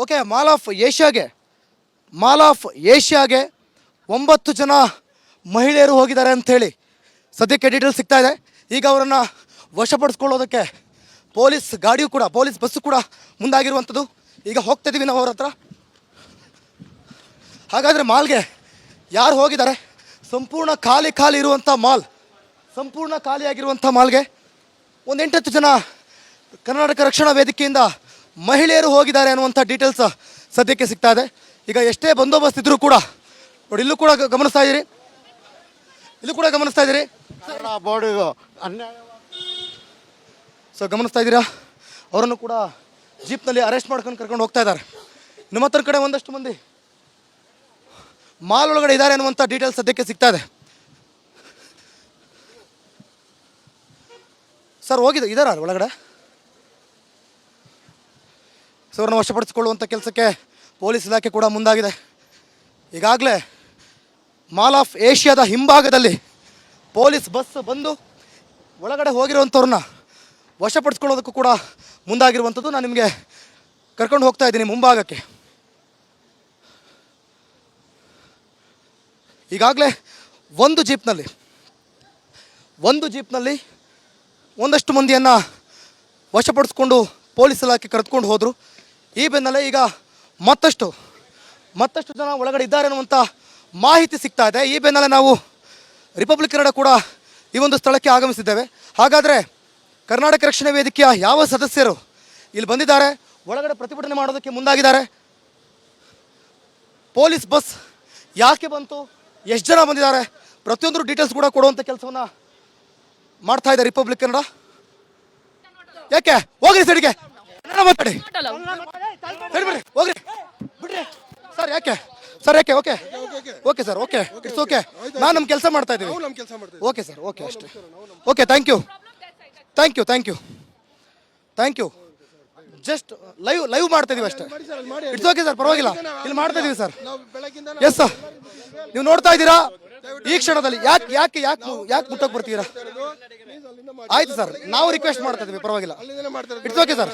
Okay, mall of ಏಷ್ಯಾಗೆ 9 ಜನ ಮಹಿಳೆಯರು ಹೋಗಿದ್ದಾರೆ ಅಂಥೇಳಿ ಸದ್ಯಕ್ಕೆ ಡೀಟೇಲ್ಸ್ ಸಿಗ್ತಾ ಇದೆ. ಈಗ ಅವರನ್ನು ವಶಪಡಿಸ್ಕೊಳ್ಳೋದಕ್ಕೆ ಪೊಲೀಸ್ ಗಾಡಿಯೂ ಕೂಡ, ಪೊಲೀಸ್ ಬಸ್ಸು ಕೂಡ ಮುಂದಾಗಿರುವಂಥದ್ದು. ಈಗ ಹೋಗ್ತಾ ಇದ್ದೀವಿ ನಾವು ಅವ್ರ ಹತ್ರ. ಹಾಗಾದರೆ ಮಾಲ್ಗೆ ಯಾರು ಹೋಗಿದ್ದಾರೆ? ಸಂಪೂರ್ಣ ಖಾಲಿ ಇರುವಂಥ ಮಾಲ್, ಸಂಪೂರ್ಣ ಖಾಲಿಯಾಗಿರುವಂಥ ಮಾಲ್ಗೆ 8-10 ಜನ ಕರ್ನಾಟಕ ರಕ್ಷಣಾ ವೇದಿಕೆಯಿಂದ ಮಹಿಳೆಯರು ಹೋಗಿದ್ದಾರೆ ಅನ್ನುವಂಥ ಡೀಟೇಲ್ಸ್ ಸದ್ಯಕ್ಕೆ ಸಿಗ್ತಾ ಇದೆ. ಈಗ ಎಷ್ಟೇ ಬಂದೋಬಸ್ತ್ ಇದ್ದರೂ ಕೂಡ ನೋಡಿ, ಇಲ್ಲೂ ಕೂಡ ಗಮನಿಸ್ತಾ ಇದ್ದೀರಿ, ಸೊ ಗಮನಿಸ್ತಾ ಇದ್ದೀರಾ, ಅವರನ್ನು ಕೂಡ ಜೀಪ್ನಲ್ಲಿ ಅರೆಸ್ಟ್ ಮಾಡ್ಕೊಂಡು ಕರ್ಕೊಂಡು ಹೋಗ್ತಾ ಇದ್ದಾರೆ. ನಮ್ಮ ಹತ್ರ ಕಡೆ ಒಂದಷ್ಟು ಮಂದಿ ಮಾಲ್ ಒಳಗಡೆ ಇದ್ದಾರೆ ಅನ್ನುವಂಥ ಡೀಟೇಲ್ಸ್ ಸದ್ಯಕ್ಕೆ ಸಿಗ್ತಾ ಇದೆ. ಸರ್ ಇದ್ದಾರ ಒಳಗಡೆ? ಸೊ ಅವ್ರನ್ನ ವಶಪಡಿಸಿಕೊಳ್ಳುವಂಥ ಕೆಲಸಕ್ಕೆ ಪೊಲೀಸ್ ಇಲಾಖೆ ಕೂಡ ಮುಂದಾಗಿದೆ. ಈಗಾಗಲೇ ಮಾಲ್ ಆಫ್ ಏಷ್ಯಾದ ಹಿಂಭಾಗದಲ್ಲಿ ಪೊಲೀಸ್ ಬಸ್ ಬಂದು ಒಳಗಡೆ ಹೋಗಿರುವಂಥವ್ರನ್ನ ವಶಪಡಿಸ್ಕೊಳ್ಳೋದಕ್ಕೂ ಕೂಡ ಮುಂದಾಗಿರುವಂಥದ್ದು. ನಾನು ನಿಮಗೆ ಕರ್ಕೊಂಡು ಹೋಗ್ತಾ ಇದ್ದೀನಿ ಮುಂಭಾಗಕ್ಕೆ. ಈಗಾಗಲೇ ಒಂದು ಜೀಪ್ನಲ್ಲಿ ಒಂದಷ್ಟು ಮಂದಿಯನ್ನು ವಶಪಡಿಸ್ಕೊಂಡು ಪೊಲೀಸ್ ಇಲಾಖೆ ಕರೆದುಕೊಂಡು ಹೋದರು. ಈ ಬೆನ್ನಲ್ಲೇ ಈಗ ಮತ್ತಷ್ಟು ಜನ ಒಳಗಡೆ ಇದ್ದಾರೆ ಅನ್ನುವಂಥ ಮಾಹಿತಿ ಸಿಗ್ತಾ ಇದೆ. ಈ ಬೆನ್ನಲ್ಲೇ ನಾವು ರಿಪಬ್ಲಿಕ್ ಕನ್ನಡ ಕೂಡ ಈ ಒಂದು ಸ್ಥಳಕ್ಕೆ ಆಗಮಿಸಿದ್ದೇವೆ. ಹಾಗಾದರೆ ಕರ್ನಾಟಕ ರಕ್ಷಣಾ ವೇದಿಕೆಯ ಯಾವ ಸದಸ್ಯರು ಇಲ್ಲಿ ಬಂದಿದ್ದಾರೆ, ಒಳಗಡೆ ಪ್ರತಿಭಟನೆ ಮಾಡೋದಕ್ಕೆ ಮುಂದಾಗಿದ್ದಾರೆ, ಪೊಲೀಸ್ ಬಸ್ ಯಾಕೆ ಬಂತು, ಎಷ್ಟು ಜನ ಬಂದಿದ್ದಾರೆ, ಪ್ರತಿಯೊಂದು ಡೀಟೇಲ್ಸ್ ಕೂಡ ಕೊಡುವಂಥ ಕೆಲಸವನ್ನು ಮಾಡ್ತಾ ಇದೆ ರಿಪಬ್ಲಿಕ್ ಕನ್ನಡ. ಯಾಕೆ ಹೋಗ್ರಿ ಸೈಡ್ಗೆ, ಮಾತಾಡಿ, ಹೋಗ್ರಿ ಬಿಡ್ರಿ ಸರ್. ಯಾಕೆ okay sir, okay it's okay. ನಾನು ನಮ್ಮ ಕೆಲಸ ಮಾಡ್ತಾ ಇದ್ದೀವಿ. ಓಕೆ ಸರ್, ಓಕೆ ಅಷ್ಟೇ. Okay, thank you. Just live ಮಾಡ್ತಾ ಇದೀವಿ ಅಷ್ಟೇ. ಇಟ್ಸ್ ಓಕೆ ಸರ್, ಪರವಾಗಿಲ್ಲ, ಇಲ್ಲಿ ಮಾಡ್ತಾ ಇದೀವಿ ಸರ್. ಎಸ್ ಸರ್, ನೀವು ನೋಡ್ತಾ ಇದ್ದೀರಾ ಈ ಕ್ಷಣದಲ್ಲಿ. ಯಾಕೆ ಮುಟ್ಟಕ್ಕೆ ಬರ್ತೀರಾ? ಆಯ್ತು ಸರ್, ನಾವು ರಿಕ್ವೆಸ್ಟ್ ಮಾಡ್ತಾ ಇದೀವಿ, ಪರವಾಗಿಲ್ಲ. ಇಟ್ಸ್ ಓಕೆ ಸರ್,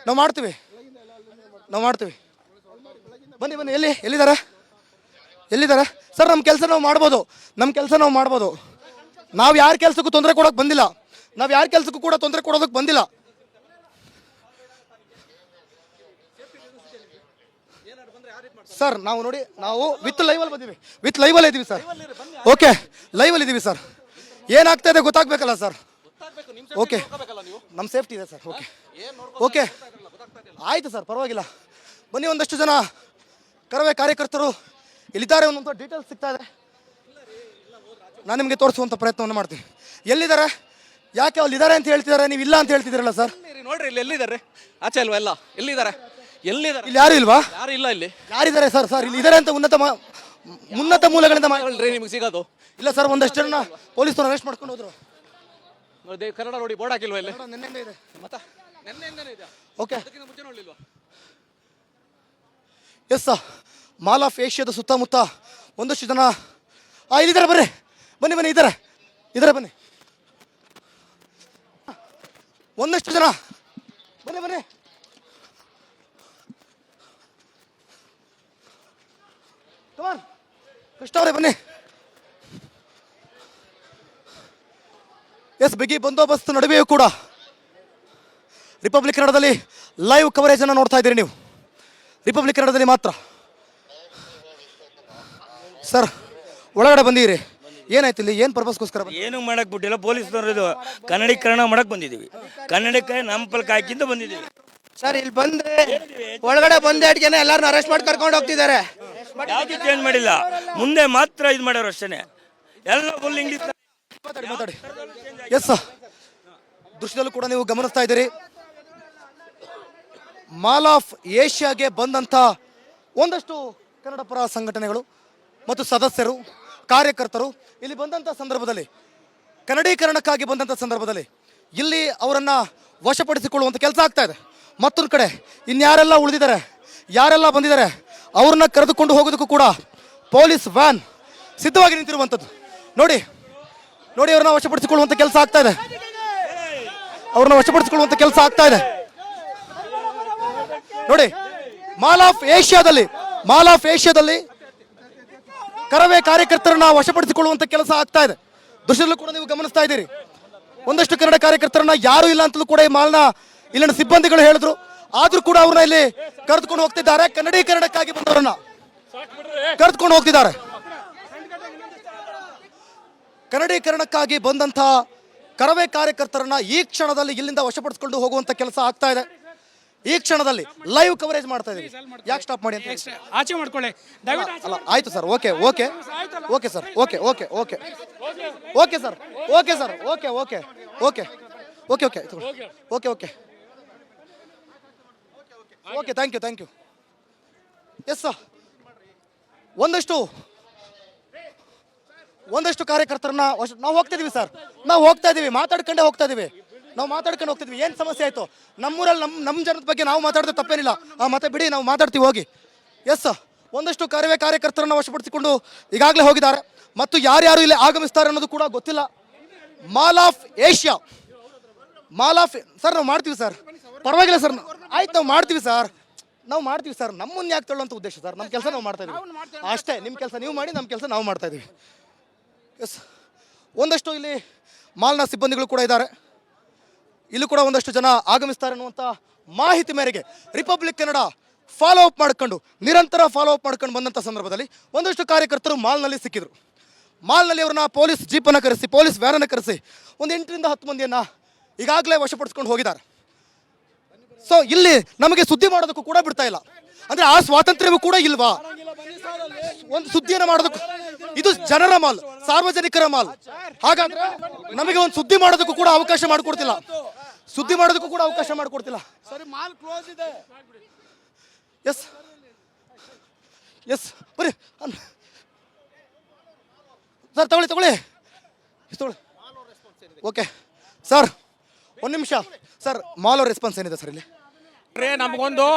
ನಾವು ಮಾಡ್ತೀವಿ. ಬನ್ನಿ ಎಲ್ಲಿದ್ದಾರೆ ಸರ್? ನಮ್ಮ ಕೆಲಸ ನಾವು ಮಾಡ್ಬೋದು. ನಾವು ಯಾರ ಕೆಲಸಕ್ಕೂ ತೊಂದರೆ ಕೊಡೋಕೆ ಬಂದಿಲ್ಲ. ಕೊಡೋದಕ್ಕೆ ಬಂದಿಲ್ಲ. ಸರ್ ನಾವು ವಿತ್ ಲೈವಲ್ಲಿ ಇದ್ದೀವಿ ಸರ್. ಓಕೆ, ಲೈವಲ್ಲಿ ಇದ್ದೀವಿ ಸರ್. ಏನಾಗ್ತಾ ಇದೆ ಗೊತ್ತಾಗಬೇಕಲ್ಲ ಸರ್. ಓಕೆ, ನಮ್ಮ ಸೇಫ್ಟಿ ಇದೆ ಸರ್. ಓಕೆ ಆಯಿತು ಸರ್, ಪರವಾಗಿಲ್ಲ. ಬನ್ನಿ, ಒಂದಷ್ಟು ಜನ ಕರವೇ ಕಾರ್ಯಕರ್ತರು ಇಲ್ಲಿದ್ದಾರೆ ಅನ್ನುವಂಥ ಡೀಟೇಲ್ಸ್ ಸಿಗ್ತಾ ಇದೆ. ನಾನು ನಿಮಗೆ ತೋರಿಸುವಂಥ ಪ್ರಯತ್ನವನ್ನು ಮಾಡ್ತೀನಿ. ಎಲ್ಲಿದ್ದಾರೆ, ಯಾಕೆ ಅಲ್ಲಿ ಇದ್ದಾರೆ ಅಂತ ಹೇಳ್ತಿದ್ದಾರೆ, ನೀವು ಇಲ್ಲ ಅಂತ ಹೇಳ್ತಿದ್ದೀರಲ್ಲ ಸರ್? ನೋಡ್ರಿ, ಇಲ್ಲಿ ಎಲ್ಲಿದ್ದಾರೆ? ಆಚೆ ಅಲ್ವಾ ಎಲ್ಲ? ಎಲ್ಲಿದ್ದಾರೆ? ಇಲ್ಲಿ ಯಾರು ಇಲ್ವಾ? ಯಾರು ಇಲ್ಲ. ಇಲ್ಲಿ ಯಾರಿದ್ದಾರೆ ಸರ್? ಇಲ್ಲಿ ಇದ್ದಾರೆ ಅಂತ ಉನ್ನತ ಮೂಲಗಳಿಂದ ನಿಮ್ಗೆ ಸಿಗೋದು ಇಲ್ಲ ಸರ್. ಒಂದಷ್ಟು ಜನ ಪೊಲೀಸರು ಅರೆಸ್ಟ್ ಮಾಡ್ಕೊಂಡು ಹೋದ್ರು. ಕನ್ನಡ ನೋಡಿ ಬೋರ್ಡ್ ಹಾಕಿಲ್ವಾ ಇಲ್ಲಿ? ನೆನ್ನೆಯಿಂದ ಇದೆ. ನೆನ್ನೆಯಿಂದನೇ ಇದೆ. ಓಕೆ, ಮುಂಚೆ ನೋಡ್ಲಿಲ್ವಾ? ಎಸ್ ಸರ್, ಮಾಲ್ ಆಫ್ ಏಷ್ಯಾದ ಸುತ್ತಮುತ್ತ ಒಂದಷ್ಟು ಜನ ಇಲ್ಲಿದ್ದಾರೆ. ಬನ್ನಿ ಇದ್ದಾರೆ ಬನ್ನಿ. ಒಂದಷ್ಟು ಜನ ಬನ್ನಿ. ಕೃಷ್ಣ ಅವರೇ ಬನ್ನಿ. ಎಸ್, ಬಿಗಿ ಬಂದೋಬಸ್ತ್ ನಡುವೆಯೂ ಕೂಡ ರಿಪಬ್ಲಿಕ್ ಕನ್ನಡದಲ್ಲಿ ಲೈವ್ ಕವರೇಜ್ ಅನ್ನು ನೋಡ್ತಾ ಇದ್ದೀರಿ ನೀವು. ರಿಪಬ್ಲಿಕ್ ಕನ್ನಡದಲ್ಲಿ ಮಾತ್ರ. ಸರ್, ಒಳಗಡೆ ಬಂದಿರಿ, ಏನಾಯ್ತು ಇಲ್ಲಿ? ಏನು ಪರ್ಪಸ್ಗೋಸ್ಕರ? ಏನು ಮಾಡಕ್ ಬಿಟ್ಟಿಲ್ಲ, ಪೊಲೀಸ್ನವರು ಇದು ಕನ್ನಡೀಕರಣ ಮಾಡಕ್ ಬಂದಿದ್ದೀವಿ. ಕನ್ನಡಕ್ಕೆ ನಮ್ಮ ಪಲ್ಕ ಹಾಕಿಂದ ಬಂದಿದ್ದೀವಿ ಸರ್. ಇಲ್ಲಿ ಬಂದ್ರೆ ಒಳಗಡೆ ಬಂದ ಅಡ್ಗೆನೆ ಎಲ್ಲಾರನ್ನ ಅರೆಸ್ಟ್ ಮಾಡಿ ಕರ್ಕೊಂಡು ಹೋಗ್ತಿದ್ದಾರೆ. ಯಾವ್ದು ಚೇಂಜ್ ಮಾಡಿಲ್ಲ, ಮುಂದೆ ಮಾತ್ರ ಇದು ಮಾಡ್ಯಾರ ಅಷ್ಟೇ. ಎಲ್ಲ ಫುಲ್ ಇಂಗ್ಲಿಷ್ ಮಾತಾಡಿ. ಎಸ್, ದೃಶ್ಯದಲ್ಲೂ ಕೂಡ ನೀವು ಗಮನಿಸ್ತಾ ಇದ್ದೀರಿ. ಮಾಲ್ ಆಫ್ ಏಷ್ಯಾಗೆ ಬಂದಂಥ ಒಂದಷ್ಟು ಕನ್ನಡ ಪರ ಸಂಘಟನೆಗಳು ಮತ್ತು ಸದಸ್ಯರು, ಕಾರ್ಯಕರ್ತರು ಇಲ್ಲಿ ಬಂದಂಥ ಸಂದರ್ಭದಲ್ಲಿ, ಕನ್ನಡೀಕರಣಕ್ಕಾಗಿ ಬಂದಂಥ ಸಂದರ್ಭದಲ್ಲಿ ಇಲ್ಲಿ ಅವರನ್ನು ವಶಪಡಿಸಿಕೊಳ್ಳುವಂಥ ಕೆಲಸ ಆಗ್ತಾ ಇದೆ. ಮತ್ತೊಂದು ಕಡೆ ಇನ್ಯಾರೆಲ್ಲ ಉಳಿದಿದ್ದಾರೆ, ಯಾರೆಲ್ಲ ಬಂದಿದ್ದಾರೆ, ಅವ್ರನ್ನ ಕರೆದುಕೊಂಡು ಹೋಗೋದಕ್ಕೂ ಕೂಡ ಪೊಲೀಸ್ ವ್ಯಾನ್ ಸಿದ್ಧವಾಗಿ ನಿಂತಿರುವಂಥದ್ದು. ನೋಡಿ, ಅವ್ರನ್ನ ವಶಪಡಿಸಿಕೊಳ್ಳುವಂಥ ಕೆಲಸ ಆಗ್ತಾ ಇದೆ. ನೋಡಿ, ಮಾಲ್ ಆಫ್ ಏಷ್ಯಾದಲ್ಲಿ ಕರವೇ ಕಾರ್ಯಕರ್ತರನ್ನ ವಶಪಡಿಸಿಕೊಳ್ಳುವಂತ ಕೆಲಸ ಆಗ್ತಾ ಇದೆ. ದೃಶ್ಯದಲ್ಲೂ ಕೂಡ ನೀವು ಗಮನಿಸ್ತಾ ಇದ್ದೀರಿ. ಒಂದಷ್ಟು ಕನ್ನಡ ಕಾರ್ಯಕರ್ತರನ್ನ ಯಾರು ಇಲ್ಲ ಅಂತಲೂ ಕೂಡ ಈ ಮಾಲ್ನ ಇಲ್ಲಿನ ಸಿಬ್ಬಂದಿಗಳು ಹೇಳಿದ್ರು. ಆದ್ರೂ ಕೂಡ ಅವ್ರನ್ನ ಇಲ್ಲಿ ಕರೆದುಕೊಂಡು ಹೋಗ್ತಿದ್ದಾರೆ. ಕನ್ನಡೀಕರಣಕ್ಕಾಗಿ ಬಂದವರನ್ನ ಕರೆದುಕೊಂಡು ಹೋಗ್ತಿದ್ದಾರೆ. ಕನ್ನಡೀಕರಣಕ್ಕಾಗಿ ಬಂದಂತ ಕರವೇ ಕಾರ್ಯಕರ್ತರನ್ನ ಈ ಕ್ಷಣದಲ್ಲಿ ಇಲ್ಲಿಂದ ವಶಪಡಿಸಿಕೊಂಡು ಹೋಗುವಂತ ಕೆಲಸ ಆಗ್ತಾ ಇದೆ. ಈ ಕ್ಷಣದಲ್ಲಿ ಲೈವ್ ಕವರೇಜ್ ಮಾಡ್ತಾ ಇದೀವಿ. ಯಾಕೆ ಸ್ಟಾಪ್ ಮಾಡಿ ಅಂತ ಹೇಳಿ? ಆಚೆ ಮಾಡ್ಕೊಳ್ಳಿ ದಯವಿಟ್ಟು. ಅಲ್ಲ ಆಯ್ತು sir. Okay sir. Okay sir. Okay sir. Okay thank you. Yes sir. ಒಂದಷ್ಟು ಕಾರ್ಯಕರ್ತರನ್ನ ನಾವು ಹೋಗ್ತಿದೀವಿ ಸರ್. ನಾವು ಮಾತಾಡ್ಕೊಂಡು ಹೋಗ್ತಿದೀವಿ. ಏನ್ ಸಮಸ್ಯೆ ಆಯ್ತು? ನಮ್ಮೂರಲ್ಲಿ ನಮ್ಮ ಜನದ ಬಗ್ಗೆ ನಾವು ಮಾತಾಡಿದ್ರೆ ತಪ್ಪೇನಿಲ್ಲ. ಮತ್ತೆ ಬಿಡಿ, ನಾವು ಮಾತಾಡ್ತೀವಿ ಹೋಗಿ. S sir. ಒಂದಷ್ಟು ಕರವೇ ಕಾರ್ಯಕರ್ತರನ್ನ ವಶಪಡಿಸಿಕೊಂಡು ಈಗಾಗಲೇ ಹೋಗಿದ್ದಾರೆ. ಮತ್ತು ಯಾರ್ಯಾರು ಇಲ್ಲಿ ಆಗಮಿಸ್ತಾರೆ ಅನ್ನೋದು ಕೂಡ ಗೊತ್ತಿಲ್ಲ. ಮಾಲ್ ಆಫ್ ಏಷ್ಯಾ ಸರ್, ನಾವು ಮಾಡ್ತೀವಿ ಸರ್. ಪರವಾಗಿಲ್ಲ ಸರ್. ಆಯ್ತು, ನಾವು ಮಾಡ್ತೀವಿ ಸರ್. ನಮ್ಮನ್ನ ಯಾಕೆ ತಗೊಳ್ಳೋಂಥ ಉದ್ದೇಶ ಸರ್? ನಮ್ಮ ಕೆಲಸ ನಾವು ಮಾಡ್ತಾ ಇದೀವಿ ಅಷ್ಟೇ. ನಿಮ್ಮ ಕೆಲಸ ನೀವು ಮಾಡಿ, ನಮ್ಮ ಕೆಲಸ ನಾವು ಮಾಡ್ತಾ ಇದೀವಿ. ಎಸ್. ಒಂದಷ್ಟು ಇಲ್ಲಿ ಮಾಲ್ನ ಸಿಬ್ಬಂದಿಗಳು ಕೂಡ ಇದ್ದಾರೆ. ಇಲ್ಲೂ ಕೂಡ ಒಂದಷ್ಟು ಜನ ಆಗಮಿಸ್ತಾರೆ ಅನ್ನುವಂಥ ಮಾಹಿತಿ ಮೇರೆಗೆ ರಿಪಬ್ಲಿಕ್ ಕನ್ನಡ ನಿರಂತರ ಫಾಲೋ ಅಪ್ ಮಾಡ್ಕೊಂಡು ಬಂದಂಥ ಸಂದರ್ಭದಲ್ಲಿ ಒಂದಷ್ಟು ಕಾರ್ಯಕರ್ತರು ಮಾಲ್ನಲ್ಲಿ ಸಿಕ್ಕಿದ್ರು. ಮಾಲ್ನಲ್ಲಿ ಅವ್ರನ್ನ ಪೊಲೀಸ್ ಜೀಪನ್ನು ಕರೆಸಿ, ಪೊಲೀಸ್ ವ್ಯಾನನ್ನು ಕರೆಸಿ ಒಂದು 8 ರಿಂದ 10 ಮಂದಿಯನ್ನು ಈಗಾಗಲೇ ವಶಪಡಿಸ್ಕೊಂಡು ಹೋಗಿದ್ದಾರೆ. ಸೊ ಇಲ್ಲಿ ನಮಗೆ ಸುದ್ದಿ ಮಾಡೋದಕ್ಕೂ ಕೂಡ ಬಿಡ್ತಾ ಇಲ್ಲ. ಅಂದ್ರೆ ಆ ಸ್ವಾತಂತ್ರ್ಯವೂ ಕೂಡ ಇಲ್ವಾ? ಒಂದು ಸುದ್ದಿಯನ್ನು ಮಾಡೋದಕ್ಕೂ, ಇದು ಜನರ ಮಾಲ್, ಸಾರ್ವಜನಿಕರ ಮಾಲ್. ಹಾಗಾದ್ರೆ ನಮಗೆ ಒಂದು ಸುದ್ದಿ ಮಾಡೋದಕ್ಕೂ ಕೂಡ ಅವಕಾಶ ಮಾಡಿಕೊಡ್ತಿಲ್ಲ. ಸರಿ, ಮಾಲ್ ಕ್ಲೋಸ್ ಇದೆ. ಎಸ್ ಬರೀ ಸರ್, ತಗೊಳ್ಳಿ. ಓಕೆ ಸರ್, ಒಂದು ನಿಮಿಷ ಸರ್. ಮಾಲ್ ಅವ್ರ ರೆಸ್ಪಾನ್ಸ್ ಏನಿದೆ ಸರ್ ಇಲ್ಲಿ? ನಮಗೊಂದು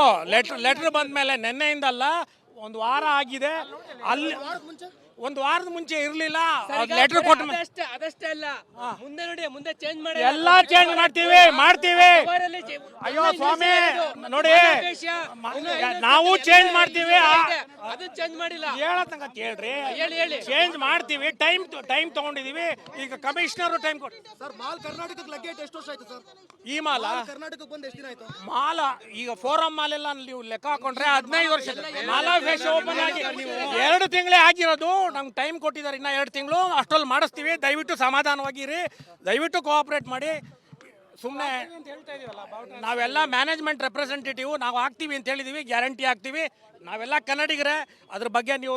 ಲೆಟರ್ ಬಂದ ಮೇಲೆ ನೆನ್ನೆಯಿಂದಲ್ಲ, ಒಂದು ವಾರ ಆಗಿದೆ. ಅಲ್ಲಿ ಒಂದು ವಾರದ ಮುಂಚೆ ಇರ್ಲಿಲ್ಲ. ಲೆಟರ್ ಕೊಟ್ಟು ಅದಷ್ಟೇ ಅಲ್ಲ, ಮುಂದೆ ಚೇಂಜ್ ಮಾಡಿ ಎಲ್ಲ ಚೇಂಜ್ ಮಾಡ್ತೀವಿ. ಅಯ್ಯೋ ಸ್ವಾಮಿ, ನೋಡಿ, ನಾವು ಚೇಂಜ್ ಮಾಡ್ತೀವಿ. ಅದು ಚೇಂಜ್ ಮಾಡಿಲ್ಲ. ಹೇಳತ್ತಂಗ ಹೇಳ್ರಿ, ಚೇಂಜ್ ಮಾಡ್ತೀವಿ. ಟೈಮ್ ತಗೊಂಡಿದೀವಿ. ಈಗ ಕಮಿಷನರ್ ಟೈಮ್ ಕೊಟ್ಟು ಸರ್. ಮಾಲ್ ಕರ್ನಾಟಕಕ್ಕೆ ಲಗ್ಗೆ ಎಷ್ಟು ವರ್ಷ ಆಯ್ತು ಸರ್? ಈ ಮಾಲ ಕರ್ನಾಟಕಕ್ಕೆ ಬಂದು ಎಷ್ಟು ದಿನ ಆಯ್ತು? ಮಾಲ ಈಗ ಫೋರಂ ಮಾಲ್ ಎಲ್ಲ ನೀವು ಲೆಕ್ಕ ಹಾಕೊಂಡ್ರೆ 15 ವರ್ಷ. ಮಾಲ ಫೇಸ್ ಓಪನ್ ಆಗಿ 2 ತಿಂಗಳೇ ಆಗಿರೋದು. ನಮ್ಗೆ ಟೈಮ್ ಕೊಟ್ಟಿದ್ದಾರೆ, ಇನ್ನ 2 ತಿಂಗಳು. ಅಷ್ಟರಲ್ಲಿ ಮಾಡಿಸ್ತೀವಿ. ದಯವಿಟ್ಟು ಸಮಾಧಾನವಾಗಿರಿ, ದಯವಿಟ್ಟು ಕೋಆಪರೇಟ್ ಮಾಡಿ. ಸುಮ್ಮನೆ ನಾವೆಲ್ಲ ಮ್ಯಾನೇಜ್ಮೆಂಟ್ ರೆಪ್ರೆಸೆಂಟೇಟಿವ್, ನಾವು ಆಗ್ತೀವಿ ಅಂತ ಹೇಳಿದೀವಿ, ಗ್ಯಾರಂಟಿ ಆಗ್ತೀವಿ. ನಾವೆಲ್ಲ ಕನ್ನಡಿಗರೇ. ಅದ್ರ ಬಗ್ಗೆ ನೀವು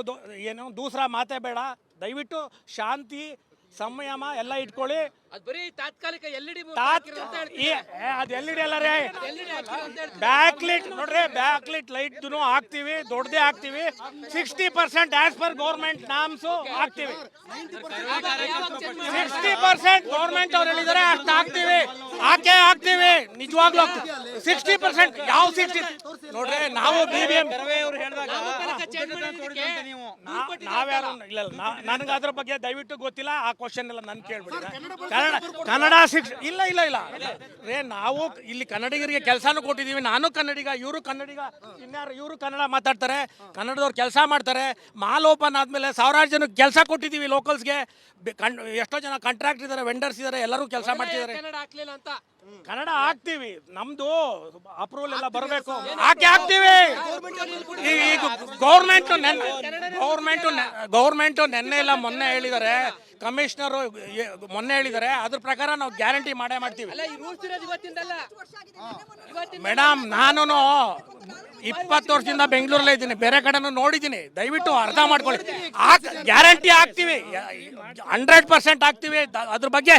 ಏನು ದೂಸರ ಮಾತೇ ಬೇಡ. ದಯವಿಟ್ಟು ಶಾಂತಿ, ಸಂಯಮ ಎಲ್ಲ ಇಟ್ಕೊಳ್ಳಿ. ಅದು ಬರೀ ತಾತ್ಕಾಲಿಕ LED ಅದು LED ಅಲ್ಲ ರೀ, ಬ್ಯಾಕ್ಲಿಟ್ ನೋಡ್ರಿ. ಬ್ಯಾಕ್ಲಿಟ್ ಲೈಟ್ ಹಾಕ್ತಿವಿ, ದೊಡ್ಡದೇ ಹಾಕ್ತಿವಿ. 60% ಆಸ್ ಪರ್ ಗೌರ್ಮೆಂಟ್ ನಾಮ್ಸು ಹಾಕ್ತಿವಿ. 60% ಗೌರ್ಮೆಂಟ್ ಅವ್ರು ಹೇಳಿದಾರೆ ಅಷ್ಟು ಹಾಕ್ತಿವಿ. ನಿಜವಾಗ್ಲೂ 60%. ಯಾವ 60? ನೋಡ್ರಿ, ನಾವು BBM ನಾವ್ಯಾರು ಇಲ್ಲ. ನನಗೆ ಅದ್ರ ಬಗ್ಗೆ ದಯವಿಟ್ಟು ಗೊತ್ತಿಲ್ಲ. ಆ ಕ್ವಶನ್ ಎಲ್ಲ ನನ್ ಕೇಳ್ಬಿಡಿ. ಕನ್ನಡ ಇಲ್ಲ ರೇ, ನಾವು ಇಲ್ಲಿ ಕನ್ನಡಿಗರಿಗೆ ಕೆಲಸನೂ ಕೊಟ್ಟಿದ್ದೀವಿ. ನಾನು ಕನ್ನಡಿಗ, ಇವರು ಕನ್ನಡಿಗ, ಇನ್ಯಾರು ಇವರು ಕನ್ನಡ ಮಾತಾಡ್ತಾರೆ, ಕನ್ನಡದವ್ರು ಕೆಲಸ ಮಾಡ್ತಾರೆ. ಮಾಲ್ ಓಪನ್ ಆದ್ಮೇಲೆ 1000 ಜನಕ್ಕೆ ಕೆಲಸ ಕೊಟ್ಟಿದ್ದೀವಿ. ಲೋಕಲ್ಸ್ಗೆ ಎಷ್ಟೋ ಜನ ಕಾಂಟ್ರಾಕ್ಟ್ ಇದ್ದಾರೆ, ವೆಂಡರ್ಸ್ ಇದ್ದಾರೆ, ಎಲ್ಲರೂ ಕೆಲಸ ಮಾಡ್ತಿದ್ದಾರೆ. ಕನ್ನಡ ಹಾಕ್ತಿವಿ. ನಮ್ದು ಅಪ್ರೂವಲ್ ಎಲ್ಲ ಬರಬೇಕು. ಹಾಕ್ತಿವಿ. ಈಗ ಗೌರ್ಮೆಂಟ್ ನೆನ್ನೆ ಇಲ್ಲ ಮೊನ್ನೆ ಹೇಳಿದ್ದಾರೆ, ಕಮಿಷನರ್ ಮೊನ್ನೆ ಹೇಳಿದ್ದಾರೆ. ಅದ್ರ ಪ್ರಕಾರ ನಾವು ಗ್ಯಾರಂಟಿ ಮಾಡೇ ಮಾಡ್ತೀವಿ. ಮೇಡಮ್, ನಾನು 20 ವರ್ಷದಿಂದ ಬೆಂಗಳೂರಲ್ಲೇ ಇದ್ದೀನಿ, ಬೇರೆ ಕಡೆನೂ ನೋಡಿದ್ದೀನಿ. ದಯವಿಟ್ಟು ಅರ್ಥ ಮಾಡ್ಕೊಳ್ಳಿ. ಗ್ಯಾರಂಟಿ ಹಾಕ್ತಿವಿ, 100% ಹಾಕ್ತಿವಿ. ಅದ್ರ ಬಗ್ಗೆ